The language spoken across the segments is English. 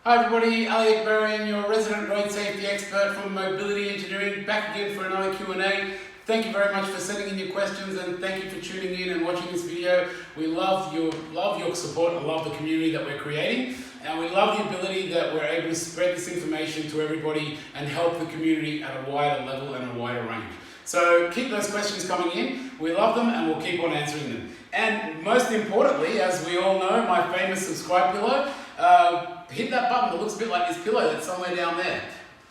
Hi everybody, Ali Akbarian, your resident road safety expert from Mobility Engineering, back again for another Q&A. Thank you very much for sending in your questions and thank you for tuning in and watching this video. We love your support and love the community that we're creating, and we love the ability that we're able to spread this information to everybody and help the community at a wider level and a wider range. So keep those questions coming in. We love them and we'll keep on answering them. And most importantly, as we all know, my famous subscribe pillow, hit that button that looks a bit like this pillow that's somewhere down there.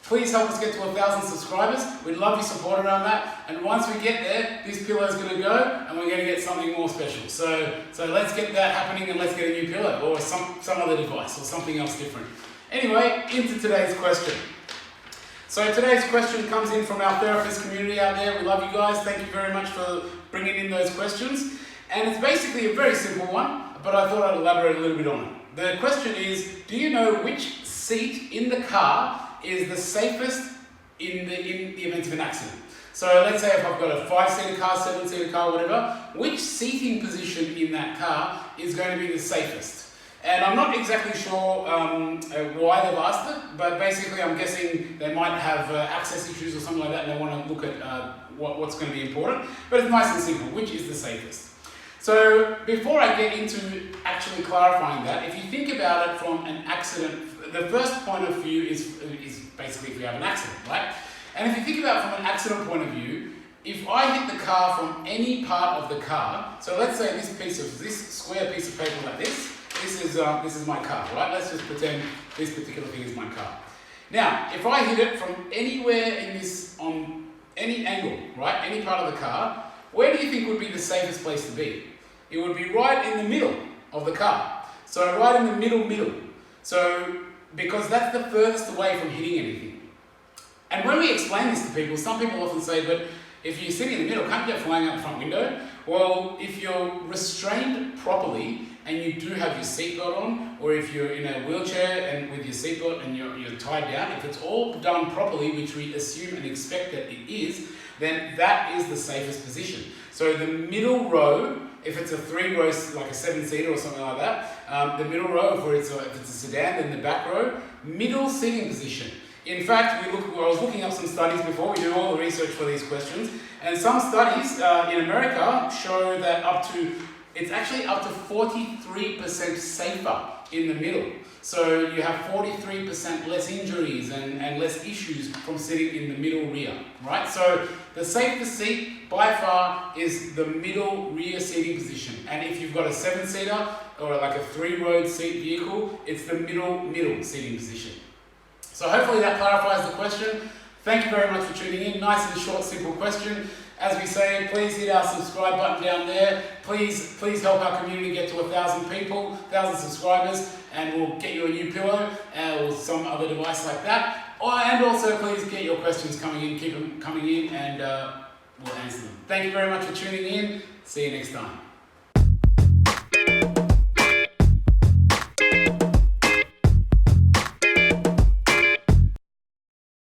Please help us get to 1,000 subscribers. We'd love your support around that. And once we get there, this pillow is going to go and we're going to get something more special. So let's get that happening and let's get a new pillow or some other device or something else different. Anyway, into today's question. So today's question comes in from our therapist community out there. We love you guys. Thank you very much for bringing in those questions. And it's basically a very simple one, but I thought I'd elaborate a little bit on it. The question is, do you know which seat in the car is the safest in the event of an accident? So let's say if I've got a 5-seater car, 7-seater car, whatever, which seating position in that car is going to be the safest? And I'm not exactly sure why they've asked it, but basically I'm guessing they might have access issues or something like that and they want to look at what's going to be important. But it's nice and simple, which is the safest? So before I get into actually clarifying that, if you think about it from an accident, the first point of view is basically if you have an accident, right? And if you think about it from an accident point of view, if I hit the car from any part of the car, so let's say this square piece of paper like this is my car, right? Let's just pretend this particular thing is my car. Now, if I hit it from anywhere in this, on any angle, right, any part of the car, where do you think would be the safest place to be? It would be right in the middle of the car. So right in the middle. So, because that's the furthest away from hitting anything. And when we explain this to people, some people often say, but if you're sitting in the middle, can't you get flying out the front window? Well, if you're restrained properly and you do have your seatbelt on, or if you're in a wheelchair and with your seatbelt and you're tied down, if it's all done properly, which we assume and expect that it is, then that is the safest position. So the middle row, if it's a 3-row, like a 7-seater or something like that, the middle row, if it's a sedan, then the back row, middle seating position. In fact, I was looking up some studies before, we do all the research for these questions, and some studies in America show that it's actually up to 43% safer in the middle. So you have 43% less injuries and less issues from sitting in the middle rear, right? So the safest seat by far is the middle rear seating position. And if you've got a 7-seater or like a 3-row seat vehicle, it's the middle seating position. So hopefully that clarifies the question. Thank you very much for tuning in. Nice and short, simple question. As we say, please hit our subscribe button down there. Please help our community get to 1,000 people, 1,000 subscribers, and we'll get you a new pillow or some other device like that. And also, please get your questions coming in, keep them coming in, and we'll answer them. Thank you very much for tuning in. See you next time.